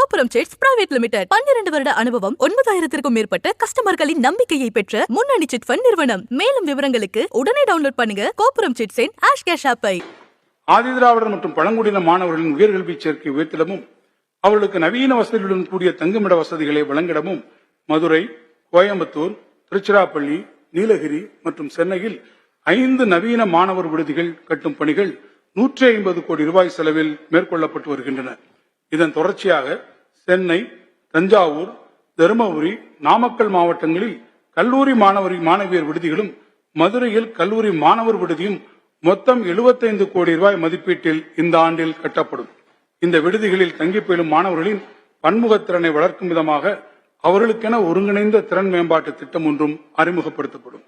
கோபுரம் chits private limited 12 வருட அனுபவம் 9000க்கும் மேற்பட்ட கஸ்டமர்களின் நம்பிக்கையை பெற்ற முன்னணி சிட் ஃபண்ட் நிறுவனம். மேலும் விவரங்களுக்கு உடனே டவுன்லோட் பண்ணுங்க கோபுரம் சிட்ஸின் ஆஷ் கேஷ் ஆப்பை. ஆதிதிராவிடர் மற்றும் பழங்குடியின மாணவர்களின் உயர்கல்வி சேர்க்கை உயர்த்திடமும் அவர்களுக்கு நவீன வசதிகளுடன் கூடிய தங்குமிட வசதிகளை வழங்கிடமும் மதுரை, கோயம்புத்தூர், திருச்சிராப்பள்ளி, நீலகிரி மற்றும் சென்னையில் 5 நவீன மாணவர் விடுதிகள் கட்டும் பணிகள் 150 கோடி ரூபாய் செலவில் மேற்கொள்ளப்பட்டு வருகின்றன. இதன் தொடர்ச்சியாக சென்னை, தஞ்சாவூர், தருமபுரி, நாமக்கல் மாவட்டங்களில் கல்லூரி மாணவியர் விடுதிகளும் மதுரையில் கல்லூரி மாணவர் விடுதியும் மொத்தம் 75 கோடி ரூபாய் மதிப்பீட்டில் இந்த ஆண்டில் கட்டப்படும். இந்த விடுதிகளில் தங்கி பயிலும் மாணவர்களின் பன்முகத்திறனை வளர்க்கும் விதமாக அவர்களுக்கென ஒருங்கிணைந்த திறன் மேம்பாட்டு திட்டம் ஒன்றும் அறிமுகப்படுத்தப்படும்.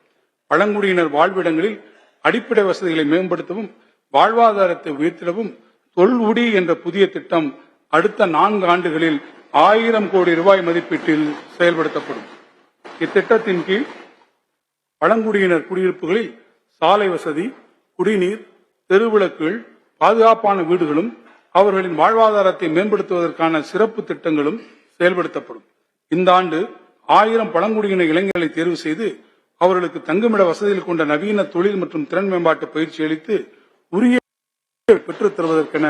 பழங்குடியினர் வாழ்விடங்களில் அடிப்படை வசதிகளை மேம்படுத்தவும் வாழ்வாதாரத்தை உயர்த்திடவும் தொல்குடி என்ற புதிய திட்டம் அடுத்த 4 ஆண்டுகளில் 1000 கோடி ரூபாய் மதிப்பீட்டில் செயல்படுத்தப்படும். இத்திட்டத்தின் கீழ் பழங்குடியினர் குடியிருப்புகளில் சாலை வசதி, குடிநீர், தெருவிளக்குகள், பாதுகாப்பான வீடுகளும் அவர்களின் வாழ்வாதாரத்தை மேம்படுத்துவதற்கான சிறப்பு திட்டங்களும் செயல்படுத்தப்படும். இந்த ஆண்டு 1000 பழங்குடியின இளைஞர்களை தேர்வு செய்து அவர்களுக்கு தங்குமிட வசதிகள் கொண்ட நவீன தொழில் மற்றும் திறன் மேம்பாட்டு பயிற்சி அளித்து உரிய பெற்றுத் தருவதற்கென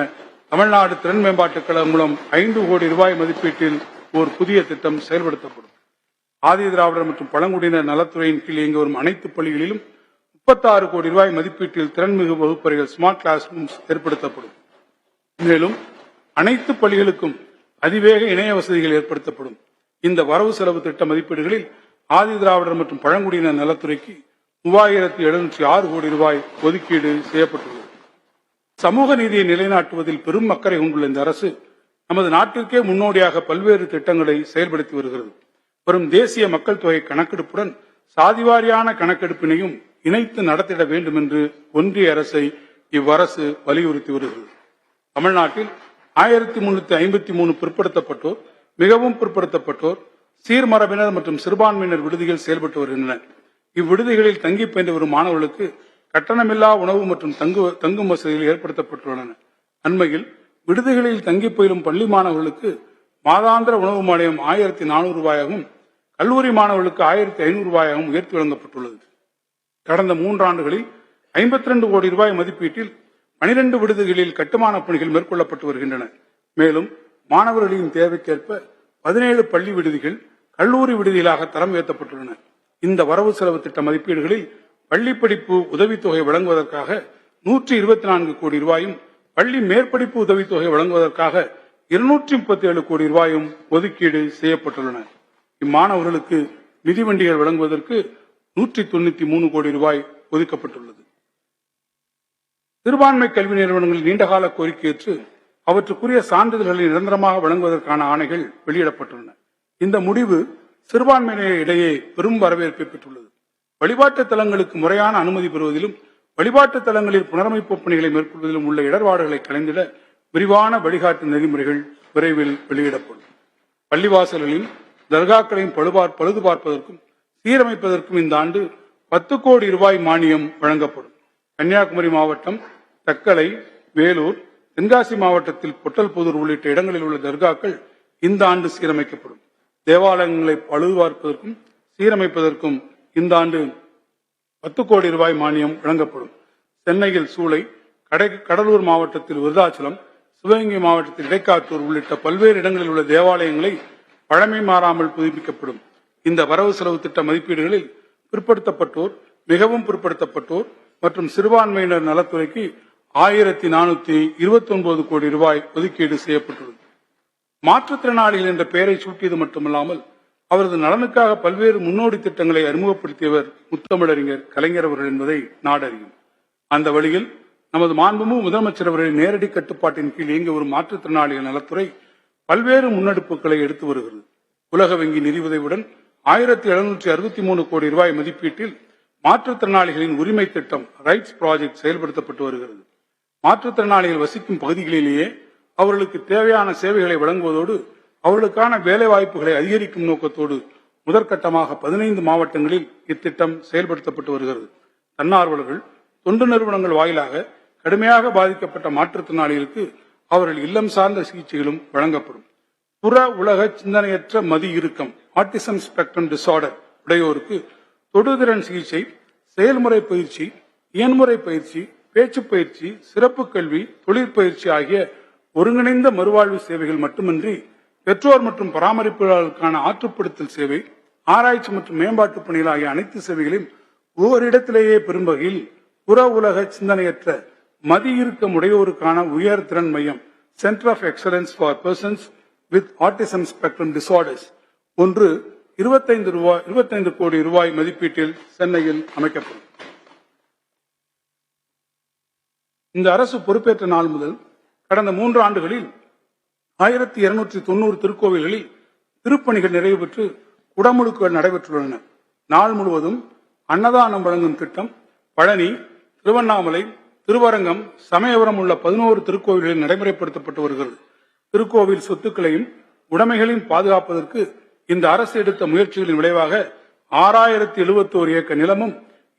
தமிழ்நாடு திறன் மேம்பாட்டுக் கழகம் மூலம் 5 கோடி ரூபாய் மதிப்பீட்டில் ஒரு புதிய திட்டம் செயல்படுத்தப்படும். ஆதிதிராவிடர் மற்றும் பழங்குடியினர் நலத்துறையின் கீழ் இயங்கி வரும் அனைத்து பள்ளிகளிலும் 36 கோடி ரூபாய் மதிப்பீட்டில் திறன்மிகு வகுப்பறைகள் ஸ்மார்ட் கிளாஸ் ரூம்ஸ் ஏற்படுத்தப்படும். மேலும் அனைத்து பள்ளிகளுக்கும் அதிவேக இணைய வசதிகள் ஏற்படுத்தப்படும். இந்த வரவு செலவு திட்ட மதிப்பீடுகளில் ஆதிதிராவிடர் மற்றும் பழங்குடியினர் நலத்துறைக்கு 3706 கோடி ரூபாய் ஒதுக்கீடு செய்யப்பட்டுள்ளது. சமூக நீதியை நிலைநாட்டுவதில் பெரும் அக்கறை கொண்டுள்ள இந்த அரசு நமது நாட்டிற்கே முன்னோடியாக பல்வேறு திட்டங்களை செயல்படுத்தி வருகிறது. வரும் தேசிய மக்கள் தொகை கணக்கெடுப்புடன் சாதிவாரியான கணக்கெடுப்பினையும் இணைத்து நடத்திட வேண்டும் என்று ஒன்றிய அரசை இவ்வரசு வலியுறுத்தி வருகிறது. தமிழ்நாட்டில் 1353 பிற்படுத்தப்பட்டோர், மிகவும் பிற்படுத்தப்பட்டோர், சீர்மரபினர் மற்றும் சிறுபான்மையினர் விடுதிகள் செயல்பட்டு வருகின்றன. இவ்விடுதிகளில் தங்கி பயின்று வரும் மாணவர்களுக்கு கட்டணமில்லா உணவு மற்றும் தங்கும் வசதிகள் ஏற்படுத்தப்பட்டுள்ளன. அண்மையில் விடுதிகளில் தங்கி பயிலும் பள்ளி மாணவர்களுக்கு மாதாந்திர உணவு மானியம் 1400 ரூபாயாகவும் கல்லூரி மாணவர்களுக்கு 1500 ரூபாயாகவும் உயர்த்தி வழங்கப்பட்டுள்ளது. கடந்த 3 ஆண்டுகளில் 52 கோடி ரூபாய் மதிப்பீட்டில் 12 விடுதிகளில் கட்டுமான பணிகள் மேற்கொள்ளப்பட்டு வருகின்றன. மேலும் மாணவர்களின் தேவைக்கேற்ப 17 பள்ளி விடுதிகள் கல்லூரி விடுதிகளாக தரம் உயர்த்தப்பட்டுள்ளன. இந்த வரவு செலவு திட்ட மதிப்பீடுகளில் பள்ளி படிப்பு உதவித்தொகை வழங்குவதற்காக 124 கோடி ரூபாயும், பள்ளி மேற்படிப்பு உதவித்தொகை வழங்குவதற்காக 237 கோடி ரூபாயும் ஒதுக்கீடு செய்யப்பட்டுள்ளன. இம்மாணவர்களுக்கு மிதிவண்டிகள் வழங்குவதற்கு 193 கோடி ரூபாய் ஒதுக்கப்பட்டுள்ளது. சிறுபான்மை கல்வி நிறுவனங்களில் நீண்டகால கோரிக்கை ஏற்று அவற்றுக்குரிய சான்றிதழ்களை நிரந்தரமாக வழங்குவதற்கான ஆணைகள் வெளியிடப்பட்டுள்ளன. இந்த முடிவு சிறுபான்மையினர் இடையே பெரும் வரவேற்பை பெற்றுள்ளது. வழிபாட்டு தலங்களுக்கு முறையான அனுமதி பெறுவதிலும் வழிபாட்டு தலங்களில் புனரமைப்பு பணிகளை மேற்கொள்வதிலும் உள்ள இடர்பாடுகளை களைந்திட விரிவான வழிகாட்டு நெறிமுறைகள் விரைவில் வெளியிடப்படும். பள்ளிவாசல்களில் தர்காக்களையும் பழுது பார்ப்பதற்கும் சீரமைப்பதற்கும் இந்த ஆண்டு 10 கோடி ரூபாய் மானியம் வழங்கப்படும். கன்னியாகுமரி மாவட்டம், தக்கலை, வேலூர், தென்காசி மாவட்டத்தில் பொட்டல்புதூர் உள்ளிட்ட இடங்களில் உள்ள தர்காக்கள் இந்த ஆண்டு சீரமைக்கப்படும். தேவாலயங்களை பழுது பார்ப்பதற்கும் சீரமைப்பதற்கும் இந்த ஆண்டு 10 கோடி ரூபாய் மானியம் வழங்கப்படும். சென்னையில் சூளை, கடலூர் மாவட்டத்தில் விருதாச்சலம், சிவகங்கை மாவட்டத்தில் இடைக்காட்டூர் உள்ளிட்ட பல்வேறு இடங்களில் உள்ள தேவாலயங்களை பழமை மாறாமல் புதுப்பிக்கப்படும். இந்த வரவு செலவு திட்ட மதிப்பீடுகளில் பிற்படுத்தப்பட்டோர், மிகவும் பிற்படுத்தப்பட்டோர் மற்றும் சிறுபான்மையினர் நலத்துறைக்கு 1429 கோடி ரூபாய் ஒதுக்கீடு செய்யப்பட்டுள்ளது. மாற்றுத்திறனாளிகள் என்ற பெயரை சூட்டியது மட்டுமல்லாமல் அவரது நலனுக்காக பல்வேறு முன்னோடி திட்டங்களை அறிமுகப்படுத்தியவர் முத்தமிழறிஞர் கலைஞர் அவர்கள் என்பதை நாடறியும். அந்த வழியில் நமது மாண்புமிகு முதலமைச்சர் அவர்களின் நேரடி கட்டுப்பாட்டின் கீழ் இயங்கி வரும் மாற்றுத்திறனாளிகள் நலத்துறை பல்வேறு முன்னெடுப்புகளை எடுத்து வருகிறது. உலக வங்கி நிதி உதவியுடன் 1763 கோடி ரூபாய் மதிப்பீட்டில் மாற்றுத்திறனாளிகளின் உரிமை திட்டம் ரைட்ஸ் ப்ராஜெக்ட் செயல்படுத்தப்பட்டு வருகிறது. மாற்றுத்திறனாளிகள் வசிக்கும் பகுதிகளிலேயே அவர்களுக்கு தேவையான சேவைகளை வழங்குவதோடு அவர்களுக்கான வேலை வாய்ப்புகளை அதிகரிக்கும் நோக்கத்தோடு முதற்கட்டமாக 15 மாவட்டங்களில் இத்திட்டம் செயல்படுத்தப்பட்டு வருகிறது. தன்னார்வலர்கள், தொண்டு நிறுவனங்கள் வாயிலாக கடுமையாக பாதிக்கப்பட்ட மாற்றுத்திறனாளிகளுக்கு அவர்கள் இல்லம் சார்ந்த சிகிச்சைகளும் வழங்கப்படும். புற உலக சிந்தனையற்ற மதி இறுக்கம் ஆட்டிசம் ஸ்பெக்ட்ரம் டிசார்டர் உடையோருக்கு தொடுதிறன் சிகிச்சை, செயல்முறை பயிற்சி, இயன்முறை பயிற்சி, பேச்சு பயிற்சி, சிறப்பு கல்வி, தொழிற்பயிற்சி ஆகிய ஒருங்கிணைந்த மறுவாழ்வு சேவைகள் மட்டுமின்றி பெற்றோர் மற்றும் பராமரிப்பாளர்களுக்கான ஆற்றுப்படுத்தல் சேவை, ஆராய்ச்சி மற்றும் மேம்பாட்டு பணிகள் ஆகிய அனைத்து சேவைகளையும் ஓரிடத்திலேயே பெறும் வகையில் புற உலக சிந்தனையற்ற மதி இறுக்கம் உடையோருக்கான உயர் திறன் மையம் centre of excellence for persons with autism spectrum disorders ஒன்று 25 கோடி ரூபாய் மதிப்பீட்டில் சென்னையில் அமைக்கப்படும். இந்த அரசு பொறுப்பேற்ற நாள் முதல் கடந்த 3 ஆண்டுகளில் 1290 திருக்கோவில்களில் திருப்பணிகள் நிறைவு பெற்று குடமுழுக்குகள் நடைபெற்றுள்ளன. நாள் முழுவதும் அன்னதானம் வழங்கும் திட்டம் பழனி, திருவண்ணாமலை, திருவரங்கம், சமயபுரம் உள்ள 11 திருக்கோவில்களில் நடைமுறைப்படுத்தப்பட்டு வருகிறது. திருக்கோவில் சொத்துக்களையும் உடைமைகளையும் பாதுகாப்பதற்கு இந்த அரசு எடுத்த முயற்சிகளின் விளைவாக 6071 ஏக்கர் நிலமும்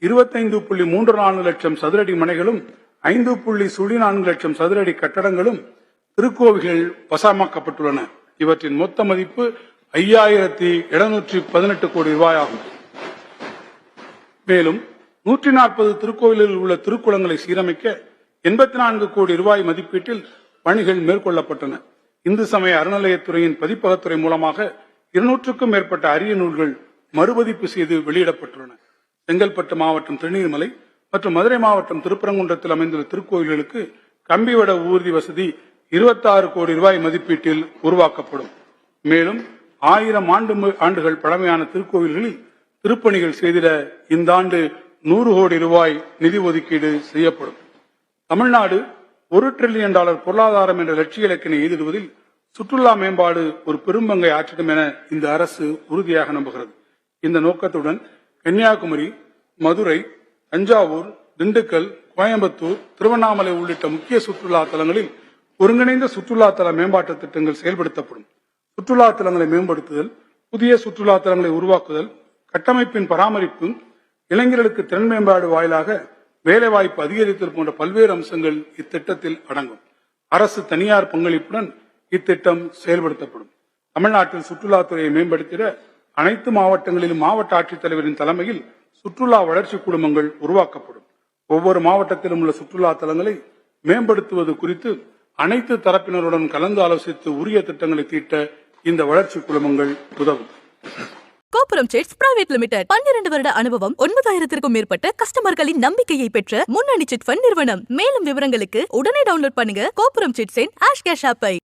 25.34 லட்சம் சதுரடி மனைகளும் 5.04 லட்சம் சதுரடி கட்டடங்களும் திருக்கோவில்கள் வசமாக்கப்பட்டுள்ளன. இவற்றின் மொத்த மதிப்பு 5718 கோடி ரூபாய் ஆகும். மேலும் 140 திருக்கோவில்களில் உள்ள திருக்குளங்களை சீரமைக்க 84 கோடி ரூபாய் மதிப்பீட்டில் பணிகள் மேற்கொள்ளப்பட்டன. இந்து சமய அறநிலையத்துறையின் பதிப்பகத்துறை மூலமாக 200க்கும் மேற்பட்ட அரிய நூல்கள் மறுபதிப்பு செய்து வெளியிடப்பட்டுள்ளன. செங்கல்பட்டு மாவட்டம் திருநீர்மலை மற்றும் மதுரை மாவட்டம் திருப்பரங்குன்றத்தில் அமைந்துள்ள திருக்கோயில்களுக்கு கம்பிவட ஊர்தி வசதி 26 கோடி ரூபாய் மதிப்பீட்டில் உருவாக்கப்படும். மேலும் 1000 ஆண்டுகள் பழமையான திருக்கோவில்களில் திருப்பணிகள் செய்திட இந்த ஆண்டு 100 கோடி ரூபாய் நிதி ஒதுக்கீடு செய்யப்படும். தமிழ்நாடு $1 டிரில்லியன் பொருளாதாரம் என்ற லட்சிய இலக்கினை எய்திடுவதில் சுற்றுலா மேம்பாடு ஒரு பெரும்பங்கை ஆற்றிடும் என இந்த அரசு உறுதியாக நம்புகிறது. இந்த நோக்கத்துடன் கன்னியாகுமரி, மதுரை, தஞ்சாவூர், திண்டுக்கல், கோயம்புத்தூர், திருவண்ணாமலை உள்ளிட்ட முக்கிய சுற்றுலா தலங்களில் ஒருங்கிணைந்த சுற்றுலா தல மேம்பாட்டு திட்டங்கள் செயல்படுத்தப்படும். சுற்றுலா தலங்களை மேம்படுத்துதல், புதிய சுற்றுலா தலங்களை உருவாக்குதல், கட்டமைப்பின் பராமரிப்பு, இளைஞர்களுக்கு திறன் மேம்பாடு வாயிலாக வேலைவாய்ப்பு அதிகரித்தல் போன்ற பல்வேறு அம்சங்கள் இத்திட்டத்தில் அடங்கும். அரசு தனியார் பங்களிப்புடன் இத்திட்டம் செயல்படுத்தப்படும். தமிழ்நாட்டில் சுற்றுலாத்துறையை மேம்படுத்திட அனைத்து மாவட்டங்களிலும் மாவட்ட ஆட்சித்தலைவரின் தலைமையில் சுற்றுலா வளர்ச்சி குழுமங்கள் உருவாக்கப்படும். ஒவ்வொரு மாவட்டத்திலும் உள்ள சுற்றுலா தலங்களை மேம்படுத்துவது குறித்து அனைத்து தரப்பினருடன் கலந்து ஆலோசித்து உரிய திட்டங்களை தீட்ட இந்த வளர்ச்சி குழுமங்கள் உதவும். கோபுரம் சிட்ஸ் பிரைவேட் லிமிடெட் 12 வருட அனுபவம் 9000க்கும் மேற்பட்ட கஸ்டமர்களின் நம்பிக்கையை பெற்ற முன்னணி சிட் ஃபண்ட் நிறுவனம். மேலும் விவரங்களுக்கு உடனே டவுன்லோட் பண்ணுங்க கோபுரம் சிட்ஸின் ஆஷ் கேஷ் ஆப்பை.